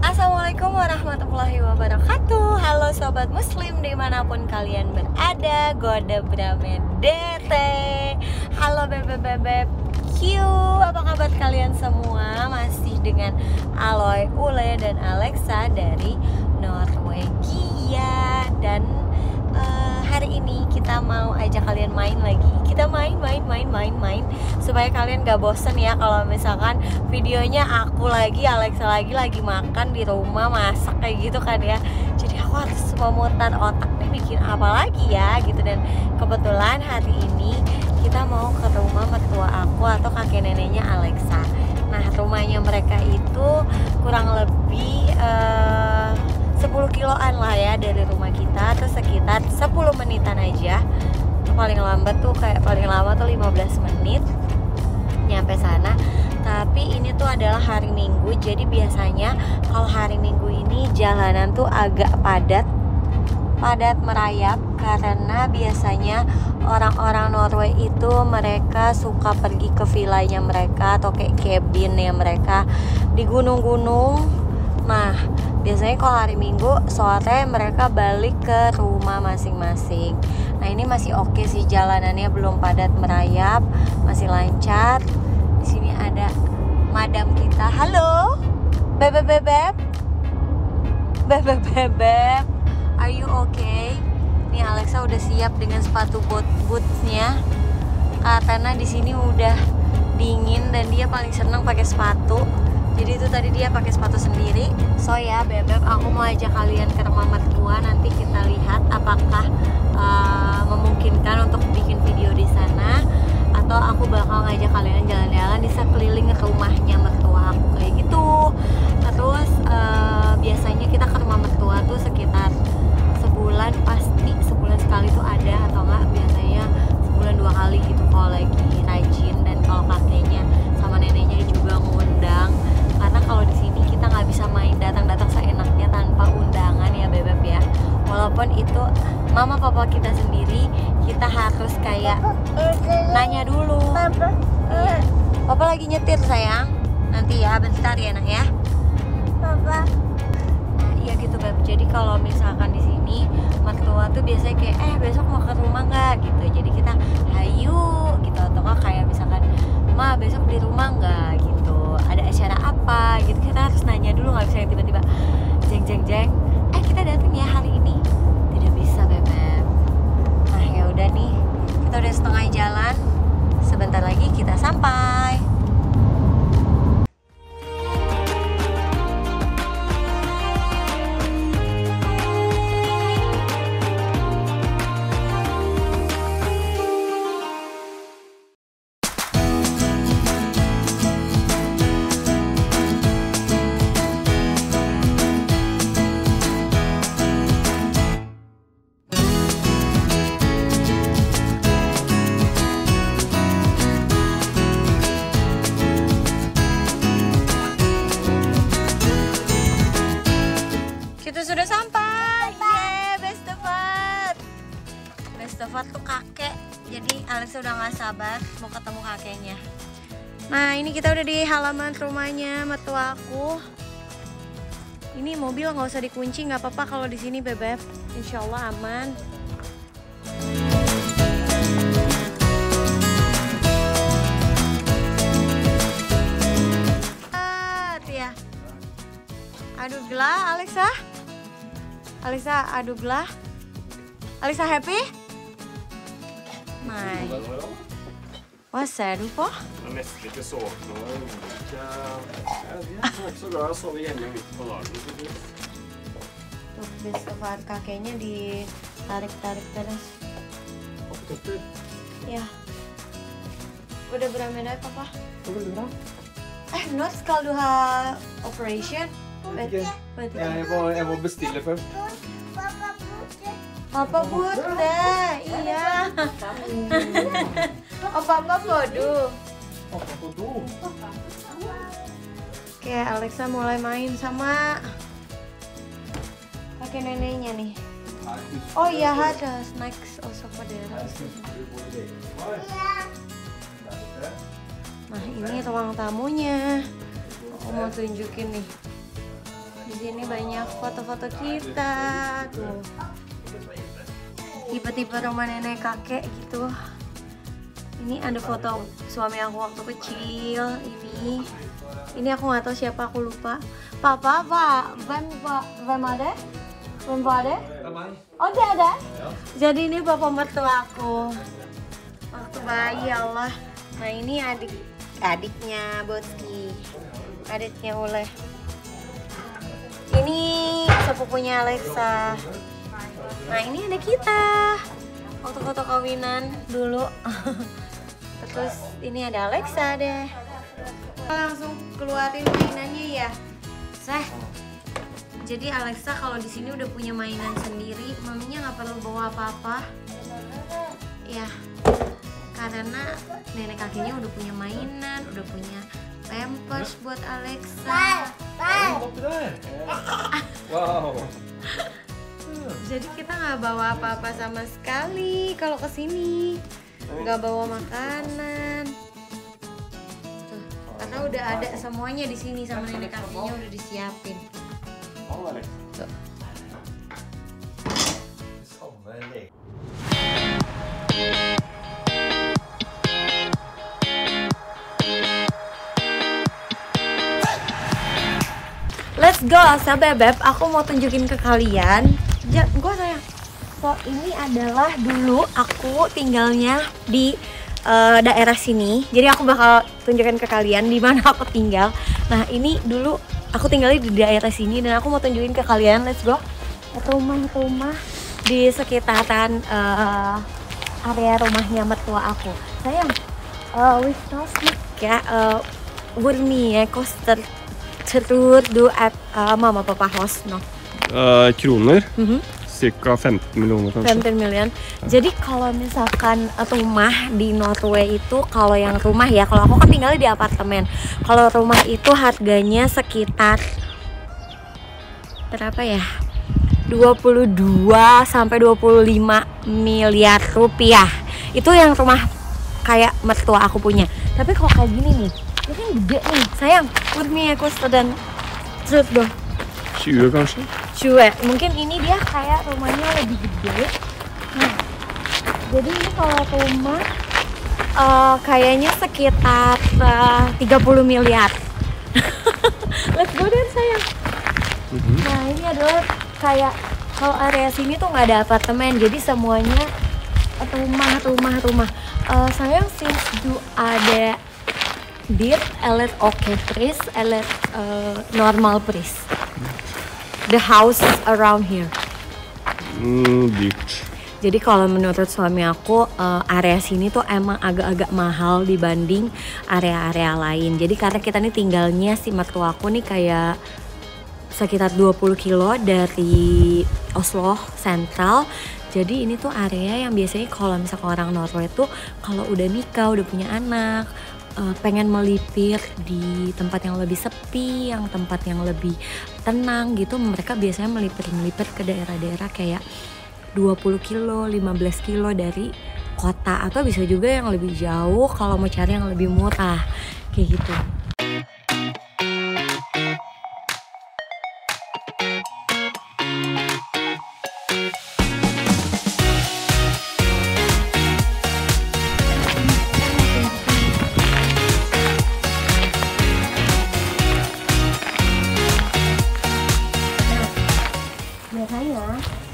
Assalamualaikum warahmatullahi wabarakatuh. Halo sobat muslim dimanapun kalian berada, Goda Bramedete. Halo bebek-bebek Q, apa kabar kalian semua? Masih dengan Aloy, Ule, dan Alexa dari Norwegia. Dan hari ini kita mau ajak kalian main lagi. Kita main supaya kalian gak bosen ya kalau misalkan videonya aku lagi, Alexa lagi makan di rumah, masak kayak gitu kan ya. Jadi aku harus memutar otak nih bikin apa lagi ya gitu. Dan kebetulan hari ini kita mau ke rumah mertua aku atau kakek neneknya Alexa. Nah, rumahnya mereka itu kurang lebih 10 kiloan lah ya dari rumah kita, terus sekitar 10 menitan aja. Paling lambat tuh paling lama tuh 15 menit nyampe sana. Tapi ini tuh adalah hari Minggu, jadi biasanya kalau hari Minggu ini jalanan tuh agak padat merayap, karena biasanya orang-orang Norway itu mereka suka pergi ke villanya mereka atau kayak cabinnya mereka di gunung-gunung. Nah, biasanya kalau hari Minggu sore mereka balik ke rumah masing-masing. Nah, ini masih oke sih, jalanannya belum padat merayap, masih lancar. Di sini ada madam kita. Halo, bebek. Are you okay? Nih Alexa udah siap dengan sepatu bootsnya, karena di sini udah dingin dan dia paling senang pakai sepatu. Jadi itu tadi dia pakai sepatu sendiri. So ya bebek, aku mau ajak kalian ke rumah mertua. Nanti kita lihat apakah memungkinkan untuk bikin video di sana, atau aku bakal ngajak kalian jalan-jalan di sekeliling rumahnya mertua aku kayak gitu. Terus biasanya kita ke rumah mertua tuh sekitar sebulan, pasti sebulan sekali tuh ada, atau enggak biasanya sebulan 2 kali gitu kalau lagi rajin. Dan kalau kakeknya sama neneknya juga ngundang, karena kalau di sini kita nggak bisa main datang seenaknya tanpa undangan ya bebek ya. Walaupun itu mama papa kita sendiri, kita harus kayak nanya dulu. Iya. Papa lagi nyetir sayang. Nanti ya, bentar ya nak ya. Papa. Nah, iya gitu beb. Jadi kalau misalkan di sini mertua tuh biasanya kayak besok mau ke rumah nggak gitu. Jadi kita hayu gitu, atau nggak kayak misalkan ma besok di rumah nggak gitu, ada acara apa gitu. Kita harus nanya dulu, nggak bisa yang tiba-tiba jeng kita datang ya hari ini, tidak bisa bebek. Nah ya udah nih, kita udah setengah jalan, sebentar lagi kita sampai. Kita sudah sampai. Yeay, best of tuh kakek. Jadi Alexa udah gak sabar mau ketemu kakeknya. Nah, ini kita udah di halaman rumahnya mertua aku. Ini mobil nggak usah dikunci, nggak apa-apa kalau di sini bebek. Insya Allah aman. Ya. Aduh gelah Alexa aduh gelah. Alexa happy? Nej. Vad säger du på? Mest lite såkna och olika. Jag är också bra att sova hemma mitt på dagen. Tuh, besok kakeknya ditarik-tarik terus. Apetiter? Ja. Udah berapa menit papa? Väldigt bra. Når skal du ha operation? Okej. Jag var bestilla först. Papa Bude, iya. Oh papa Bodu. Oke, Alexa mulai main sama kakek neneknya nih. Oh iya, ada snacks also for the Nah, ini ruang tamunya. Aku mau tunjukin nih. Di sini banyak foto-foto kita tuh. Tipe-tipe rumah nenek kakek gitu. Ini ada foto suami aku waktu kecil. Ini aku nggak tahu siapa, aku lupa. Papa, Vem ada? Oh, dia ada? Jadi ini bapak mertua aku waktu bayi, Allah. Nah, ini adiknya Boski, adiknya Ule. Ini sepupunya Alexa. Nah, ini ada kita waktu foto kawinan dulu. Terus ini ada Alexa deh. Langsung keluarin mainannya ya. Jadi Alexa kalau di sini udah punya mainan sendiri, maminya nggak perlu bawa apa-apa. Ya, karena nenek kakeknya udah punya mainan, udah punya pampers buat Alexa. Wow. Jadi kita nggak bawa apa-apa sama sekali kalau kesini, nggak bawa makanan. Tuh, karena udah ada semuanya di sini sama nenek kakeknya udah disiapin. Tuh. Let's go, Beb. Aku mau tunjukin ke kalian. Gue sayang. So, ini adalah dulu aku tinggalnya di daerah sini. Jadi aku bakal tunjukin ke kalian di mana aku tinggal. Nah, ini dulu aku tinggalnya di daerah sini dan aku mau tunjukin ke kalian. Let's go. Rumah-rumah di sekitaran area rumahnya mertua aku. Sayang, we skal snakke hvor mye koster tror du at mamma og pappa hos nå? Kroner? Cirka 15 millioner kanskje. 15 million. Jadi kalau misalkan rumah di Norway itu, kalau yang rumah ya, kalau aku kan tinggalnya di apartemen. Kalau rumah itu harganya sekitar berapa ya? 22 sampai 25 miliar rupiah. Itu yang rumah kayak mertua aku punya. Tapi kalau kayak gini nih, ini kan gede nih. Sayang, kurnia koster dan trut dong. 20 kanskje? 20. Mungkin ini dia kayak rumahnya lebih gede. Nah, jadi ini kalau rumah kayaknya sekitar 30 miliar. Let's go deh sayang. Nah, ini adalah kayak kalau area sini tuh nggak ada apartemen, jadi semuanya rumah. Sayang, since du ada dit eller pris eller normal pris. The house around here. Dyrt. Jadi kalau menurut suami aku area sini tuh emang agak-agak mahal dibanding area-area lain. Jadi karena kita nih tinggalnya, si mertua aku nih kayak sekitar 20 kilo dari Oslo Central. Jadi ini tuh area yang biasanya kalau misalkan orang Norway tuh kalau udah nikah, udah punya anak, pengen melipir di tempat yang lebih sepi, yang tempat yang lebih tenang gitu, mereka biasanya melipir ke daerah-daerah kayak 20 kilo, 15 kilo dari kota, atau bisa juga yang lebih jauh kalau mau cari yang lebih murah kayak gitu.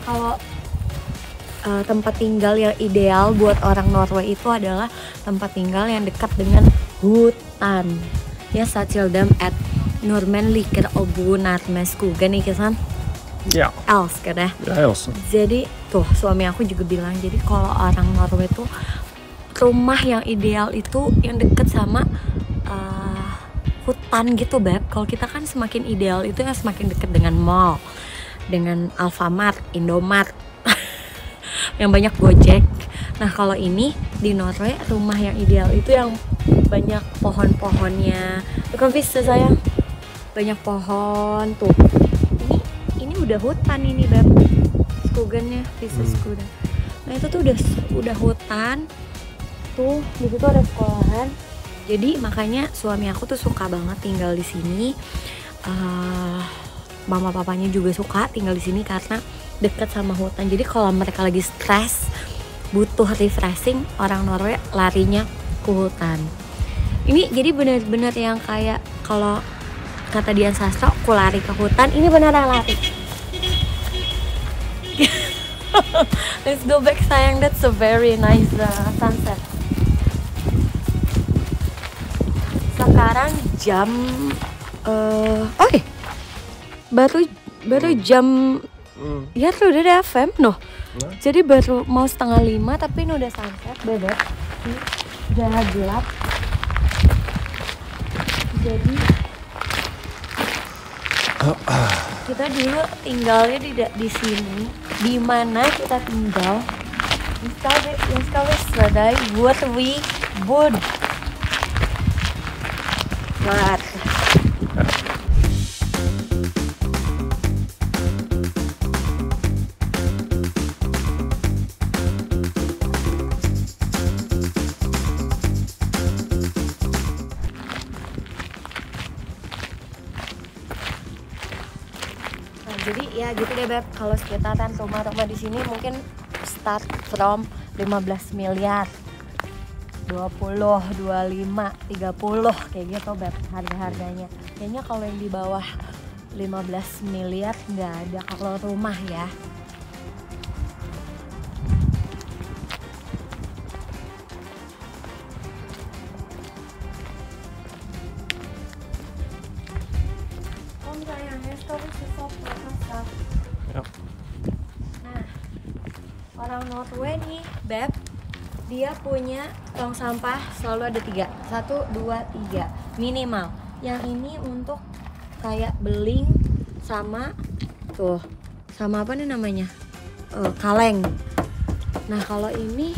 Kalau tempat tinggal yang ideal buat orang Norway itu adalah tempat tinggal yang dekat dengan hutan. Ya, Satildam at Nordmenn liker å bo nærme skogen, ikke sant? Ja. Elsker det. Jeg også. Jadi tuh suami aku juga bilang, jadi kalau orang Norway tuh rumah yang ideal itu yang deket sama hutan gitu, Beb. Kalau kita kan semakin ideal itu yang semakin deket dengan mall, dengan Alfamart, Indomart, yang banyak Gojek. Nah kalau ini di Norway, rumah yang ideal itu yang banyak pohon-pohonnya. Bukan bisa sayang, banyak pohon tuh. Ini udah hutan ini, Beb. Skogennya, bisa skogen. Nah itu tuh udah hutan. Tuh di situ ada sekolahan. Jadi makanya suami aku tuh suka banget tinggal di sini. mama papanya juga suka tinggal di sini karena dekat sama hutan. Jadi kalau mereka lagi stres, butuh refreshing, orang Norway larinya ke hutan. Ini jadi benar-benar yang kayak kalau kata Dian Sastro, aku lari ke hutan, ini beneran lari. Let's go back sayang, that's a very nice sunset. Sekarang jam baru jam ya tuh udah ada FM noh. Jadi baru mau 4:30 tapi ini udah sunset bebek. Udah gelap. Jadi kita dulu tinggalnya di sini. Di mana kita tinggal? Yang sekali sedai buat we bud. But jadi ya gitu deh Beb, kalau sekitaran rumah-rumah di sini mungkin start from 15 miliar 20, 25, 30 kayak gitu Beb harga-harganya. Kayaknya kalau yang di bawah 15 miliar nggak ada kalau rumah ya. Nah, orang Norway nih, Beb, dia punya tong sampah selalu ada 3, 1, 2, 3 minimal. Yang ini untuk kayak beling sama tuh, sama apa nih namanya, kaleng. Nah kalau ini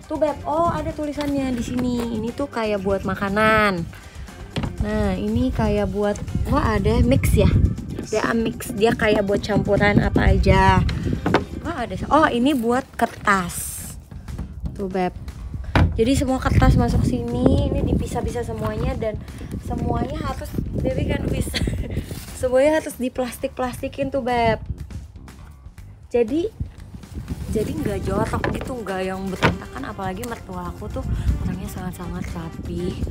tuh Beb, oh ada tulisannya di sini. Ini tuh kayak buat makanan. Nah ini kayak buat, wah ada mix ya. Dia mix, dia kayak buat campuran apa aja. Wah ada, oh ini buat kertas. Tuh Beb. Jadi semua kertas masuk sini, ini dipisah-pisah semuanya dan semuanya harus, jadi kan bisa. Semuanya harus diplastik-plastikin tuh Beb. Jadi nggak jorok gitu, nggak yang berantakan. Apalagi mertua aku tuh orangnya sangat-sangat rapi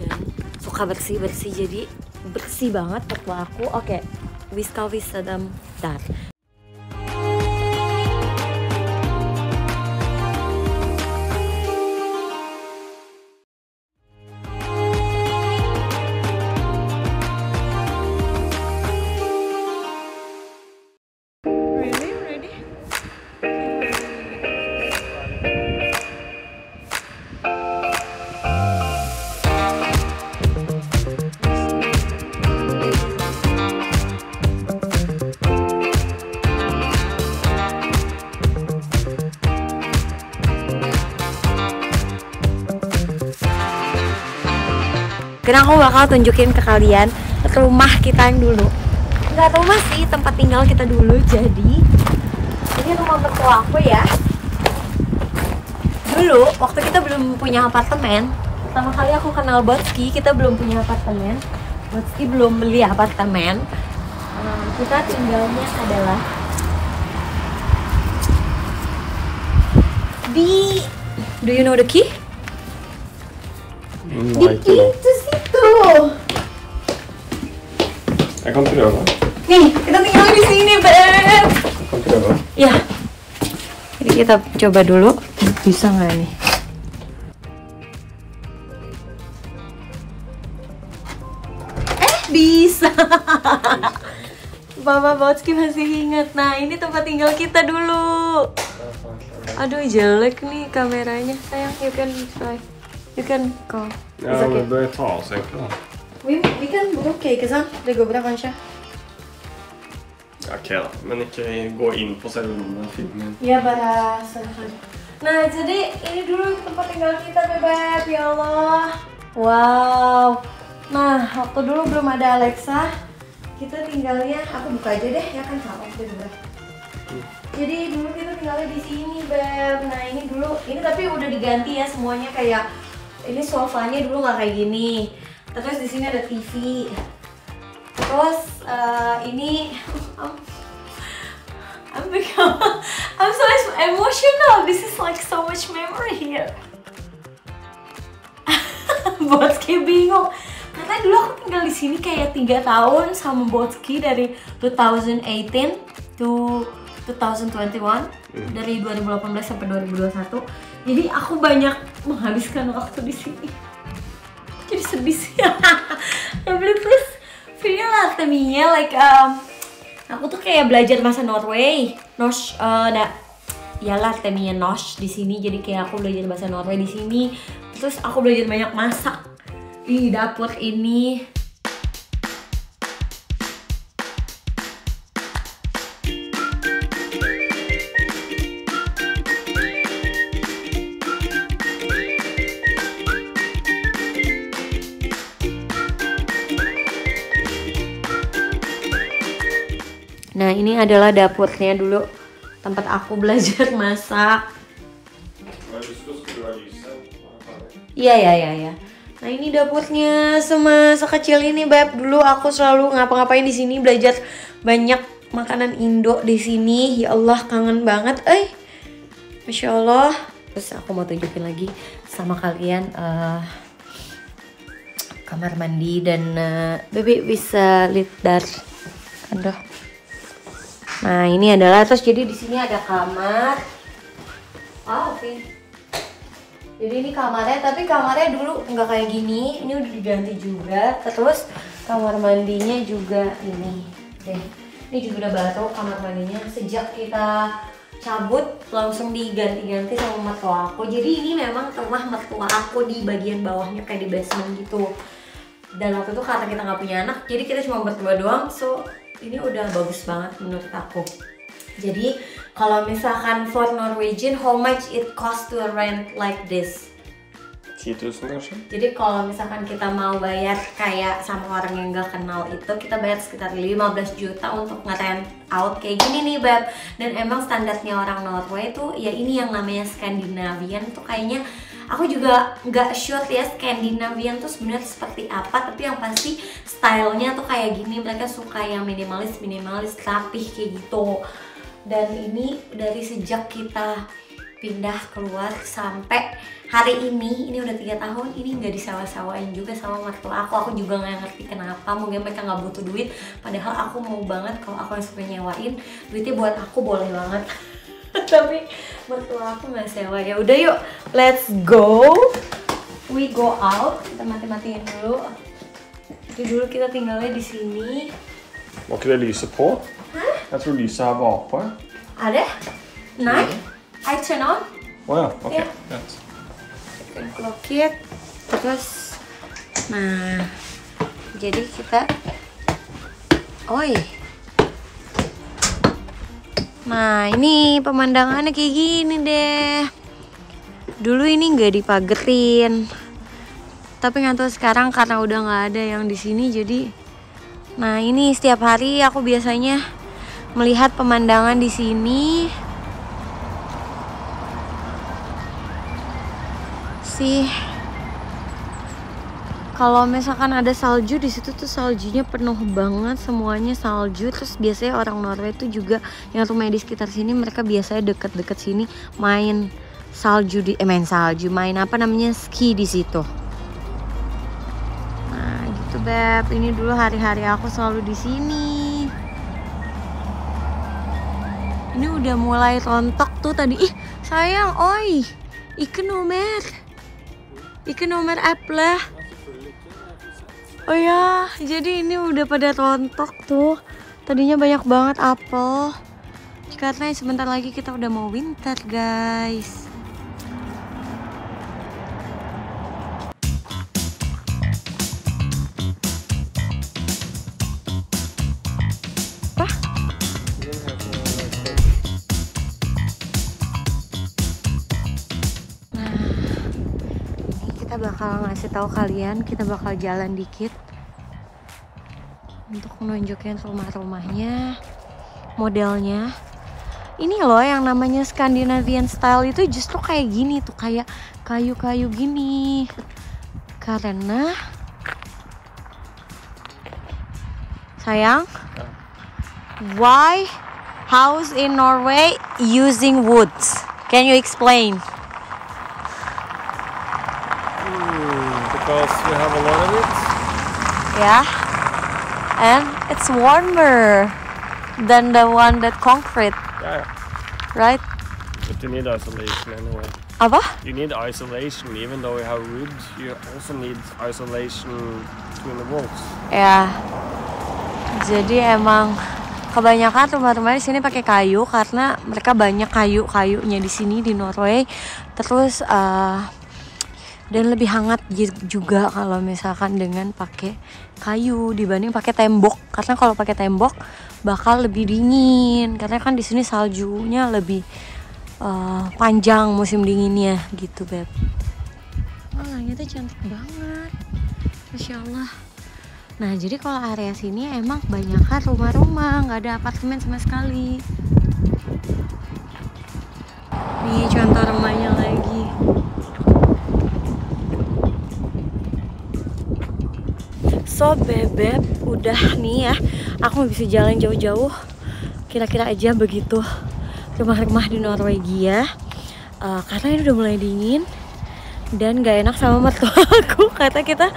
dan suka bersih-bersih, jadi bersih banget mertua aku. Oke, we skal vise dem der. Karena aku bakal tunjukin ke kalian rumah kita yang dulu. Nggak rumah sih, tempat tinggal kita dulu. Jadi ini rumah mertua aku ya. Dulu waktu kita belum punya apartemen, pertama kali aku kenal Botski, kita belum punya apartemen. Botski belum beli apartemen. Kita tinggalnya adalah di, do you know the key? Di pintu situ. Jag kan pröva. Nih, kita tinggal di sini, Beb. Jag kan pröva. Ya. Jadi kita coba dulu, bisa nggak nih? Bisa. Bapak Botski masih ingat. Nah, ini tempat tinggal kita dulu. Aduh, jelek nih kameranya. Sayang, you can try. You can go. Ja, det börjar ta sig klar. Vi kan gå okej, sant? Det går bra kanske. Okej då, men ni kan ju gå in på den filmen. Ya, bara selesai. Nah, jadi ini dulu tempat tinggal kita, Beb. Ya Allah. Wow. Nah, waktu dulu belum ada Alexa, kita tinggalnya, aku buka aja deh, ya kan sama itu juga. Jadi dulu kita tinggalnya di sini, Beb. Nah, ini dulu, ini tapi udah diganti ya semuanya, kayak ini sofanya dulu nggak kayak gini. Terus di sini ada TV. Terus ini I'm so emotional. This is like so much memory here. Botski bingung. Karena dulu aku tinggal di sini kayak 3 tahun sama Botski dari 2018 to 2021, dari 2018 sampai 2021. Jadi aku banyak menghabiskan waktu di sini. Jadi sedih sih. Please feel lah teminya like aku tuh kayak belajar bahasa Norway, Norsk, iyalah teminya Norsk di sini. Jadi kayak aku belajar bahasa Norway di sini. Terus aku belajar banyak masak di dapur ini. Nah, ini adalah dapurnya dulu, tempat aku belajar masak. Iya. Nah, ini dapurnya semasa kecil ini, Beb. Dulu aku selalu ngapa-ngapain di sini, belajar banyak makanan Indo di sini. Ya Allah, kangen banget, Masya Allah. Terus aku mau tunjukin lagi sama kalian kamar mandi dan Bebe bisa lihat dari. Aduh. Nah, ini adalah, terus jadi di sini ada kamar. Oke. Jadi ini kamarnya, tapi kamarnya dulu nggak kayak gini. Ini udah diganti juga. Terus kamar mandinya juga ini. Ini juga udah baru kamar mandinya. Sejak kita cabut langsung diganti-ganti sama mertua aku. Jadi ini memang rumah mertua aku di bagian bawahnya kayak di basement gitu. Dan waktu itu karena kita nggak punya anak, jadi kita cuma berdua doang. So ini udah bagus banget menurut aku. Jadi kalau misalkan for Norwegian, how much it cost to rent like this? 10.000 kanskje? Jadi kalau misalkan kita mau bayar kayak sama orang yang gak kenal itu, kita bayar sekitar 15 juta untuk nge-rent out kayak gini nih, Beb. Dan emang standarnya orang Norway itu ya ini yang namanya Scandinavian tuh kayaknya. Aku juga nggak sure ya Scandinavian tuh sebenarnya seperti apa, tapi yang pasti stylenya tuh kayak gini. Mereka suka yang minimalis, rapih kayak gitu. Dan ini dari sejak kita pindah keluar sampai hari ini udah 3 tahun, ini nggak disewa-sewain juga sama mertua aku. Aku juga nggak ngerti kenapa, mungkin mereka nggak butuh duit. Padahal aku mau banget, kalau aku yang suka nyewain, duitnya buat aku boleh banget. Tapi mertua aku nggak sewa. Ya udah yuk, let's go. We go out. Kita mati-matiin dulu. Jadi dulu kita tinggalnya di sini. Var ikke det lyset på? Jeg tror lyset her bakpå. Ada? Night? I turn on. Ja, ok. Ja. Greit. Kita clock it. Terus, nah, jadi kita, nah ini pemandangannya kayak gini deh. Dulu ini nggak dipagerin, tapi nggak tahu sekarang karena udah nggak ada yang di sini. Jadi, nah ini setiap hari aku biasanya melihat pemandangan di sini. Kalau misalkan ada salju di situ tuh saljunya penuh banget, semuanya salju. Terus biasanya orang Norway itu juga yang rumahnya di sekitar sini, mereka biasanya deket-deket sini main salju main apa namanya, ski di situ. Nah gitu, Beb. Ini dulu hari-hari aku selalu di sini. Ini udah mulai rontok tuh tadi. Ih sayang, Ikke nomor Apple. Oh ya, jadi ini udah pada rontok tuh. Tadinya banyak banget apel. Karena sebentar lagi kita udah mau winter, guys. Kita bakal ngasih tahu kalian, kita bakal jalan dikit untuk menunjukin rumah-rumahnya, modelnya. Ini loh yang namanya Scandinavian style itu justru kayak gini tuh, kayak kayu-kayu gini. Karena Sayang, why house in Norway using woods? Can you explain? Because we have a lot of it. Yeah, and it's warmer than the one that concrete, Yeah, right? but you need isolation anyway. Apa? You need isolation, even though you have wood. You also need isolation between the walls. Ya, jadi emang kebanyakan rumah-rumah di sini pakai kayu karena mereka banyak kayu-kayunya di sini di Norway. Terus dan lebih hangat juga kalau misalkan dengan pakai kayu dibanding pakai tembok. Karena kalau pakai tembok bakal lebih dingin karena kan di sini saljunya lebih panjang musim dinginnya gitu, Beb. Oh, langitnya cantik banget, Masya Allah. Nah, jadi kalau area sini emang kebanyakan rumah-rumah, nggak ada apartemen sama sekali. Nih contoh rumahnya lagi. So, Bebek, udah nih ya, aku bisa jalan jauh-jauh. Kira-kira aja begitu rumah-rumah di Norwegia. Karena ini udah mulai dingin dan gak enak sama mertua aku. Kata kita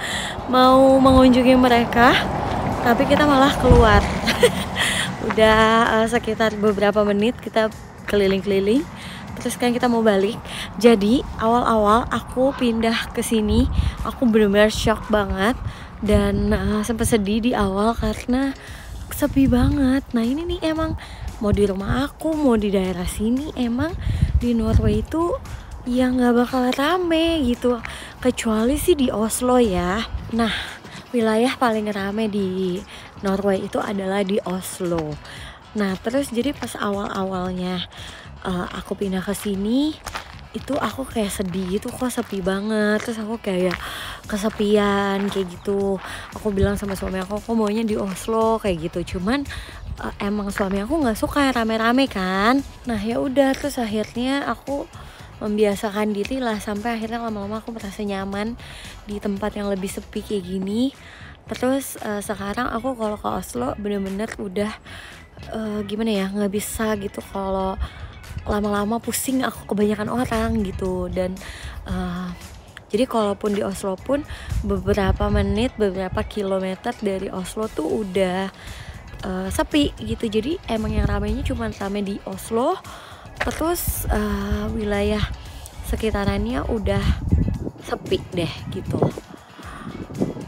mau mengunjungi mereka, tapi kita malah keluar. Udah sekitar beberapa menit kita keliling-keliling. Terus kan kita mau balik. Jadi awal-awal aku pindah ke sini, aku benar-benar shock banget dan sempat sedih di awal karena sepi banget. Nah ini nih emang mau di rumah aku, mau di daerah sini, emang di Norway itu ya nggak bakal rame gitu, kecuali sih di Oslo ya. Nah wilayah paling rame di Norway itu adalah di Oslo. Nah terus jadi pas awal-awalnya aku pindah ke sini itu aku kayak sedih gitu, kok sepi banget. Terus aku kayak kesepian kayak gitu. Aku bilang sama suami aku maunya di Oslo kayak gitu. Cuman emang suami aku nggak suka rame-rame kan. Nah ya udah, terus akhirnya aku membiasakan diri lah sampai akhirnya lama-lama aku merasa nyaman di tempat yang lebih sepi kayak gini. Terus sekarang aku kalau ke Oslo bener-bener udah gimana ya, nggak bisa gitu kalau lama-lama pusing aku kebanyakan orang gitu. Dan jadi kalaupun di Oslo pun beberapa menit, beberapa kilometer dari Oslo tuh udah sepi gitu. Jadi emang yang ramainya cuma rame di Oslo. Terus wilayah sekitarannya udah sepi deh gitu.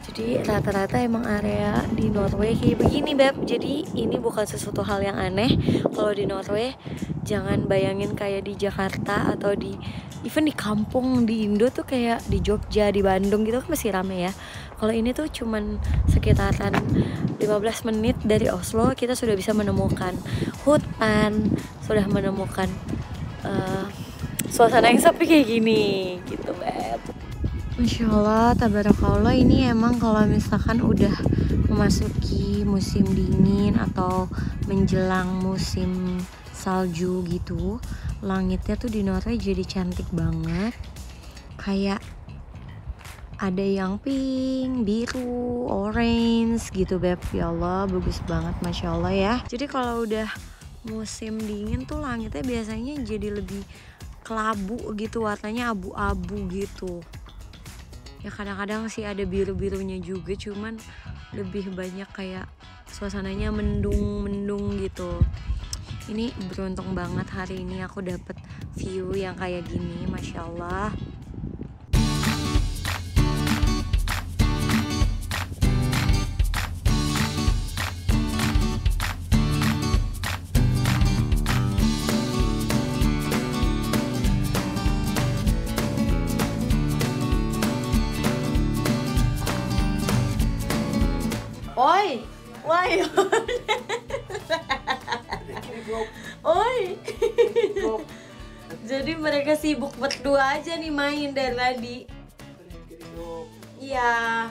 Jadi rata-rata emang area di Norway kayak begini, Beb. Jadi ini bukan sesuatu hal yang aneh. Kalau di Norway jangan bayangin kayak di Jakarta atau di even di kampung di Indo tuh kayak di Jogja, di Bandung gitu kan masih rame ya. Kalau ini tuh cuman sekitaran 15 menit dari Oslo kita sudah bisa menemukan hutan, sudah menemukan suasana yang sepi kayak gini gitu, Beb. Masya Allah, tabarakallah, ini emang kalau misalkan udah memasuki musim dingin atau menjelang musim salju gitu, langitnya tuh di Norway jadi cantik banget. Kayak ada yang pink, biru, orange gitu, Beb. Ya Allah, bagus banget, Masya Allah ya. Jadi kalau udah musim dingin tuh langitnya biasanya jadi lebih kelabu gitu, warnanya abu-abu gitu. Ya kadang-kadang sih ada biru-birunya juga, cuman lebih banyak kayak suasananya mendung-mendung gitu. Ini beruntung banget hari ini aku dapet view yang kayak gini, Masya Allah. Oi, why? Oi. Jadi mereka sibuk berdua aja nih main dari tadi. Iya.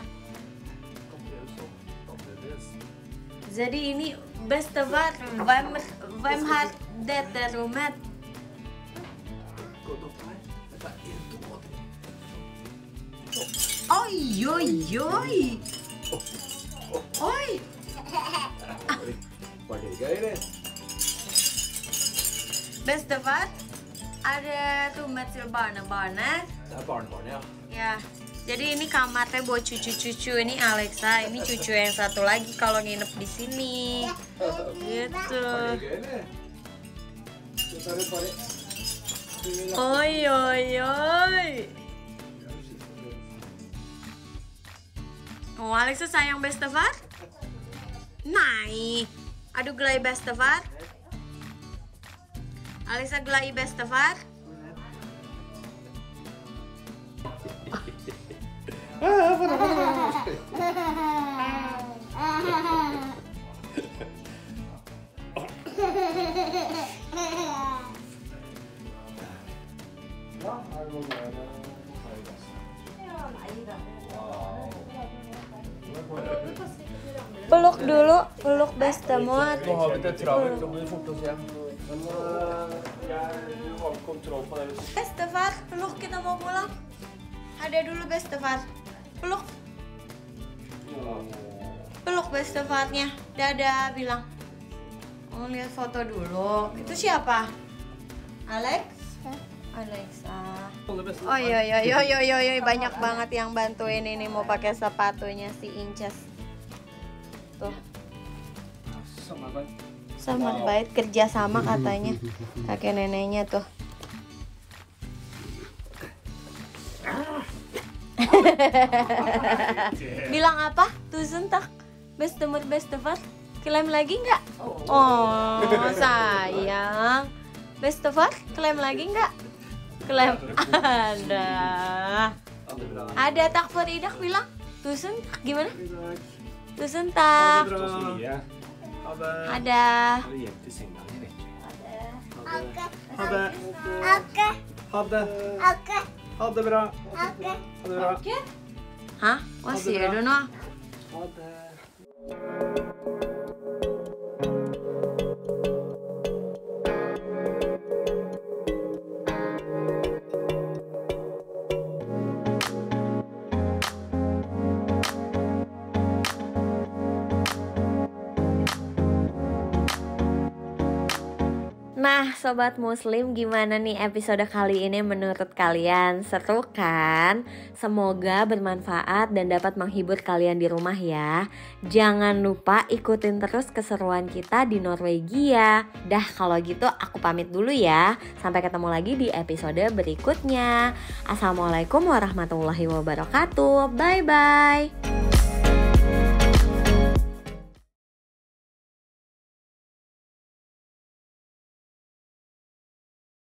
Jadi ini beste var, hvem har dette rommet? Oi, oi, oi. Oi. Vad är det? Bestefar, ada rummet till barnebarnet. Det är barnbarn, ja. Ya, jadi ini kamarnya buat cucu-cucu. Ini Alexa, ini cucu yang satu lagi kalau nginep di sini. Gitu. Vad är det? Så tar du bara... Oi, oi, oi. Oh, Alexa sayang Bestefar? Nej. Er du glad i Bestefar? Alexa glad i Bestefar? Peluk dulu, peluk bestemor. Då har vi det travelt, då blir det fort oss hem. Men du har kontroll på det. Bestefar, peluk kita mau pulang. Ada dulu Bestefar. Peluk, peluk Bestefarnya. Dadah bilang. Oh, lihat foto dulu. Itu siapa? Alex? Alexa. Oh iya, banyak banget yang bantuin ini mau pakai sepatunya si Inces. Tuh. Sama baik kerja sama katanya kakek neneknya tuh. Bilang apa? Tusen tak. Bestemor Bestefar. Klaim lagi nggak? Oh sayang. Bestefar, klaim lagi nggak? Klaim ada. Ada tak for idak bilang. Tusen tak gimana? Tusen tak. Ada. Ha det bra. Hah? Hva sier du nå? Ha det. Nah, Sobat Muslim, gimana nih episode kali ini menurut kalian? Seru kan? Semoga bermanfaat dan dapat menghibur kalian di rumah ya. Jangan lupa ikutin terus keseruan kita di Norwegia. Dah, kalau gitu aku pamit dulu ya. Sampai ketemu lagi di episode berikutnya. Assalamualaikum warahmatullahi wabarakatuh. Bye-bye.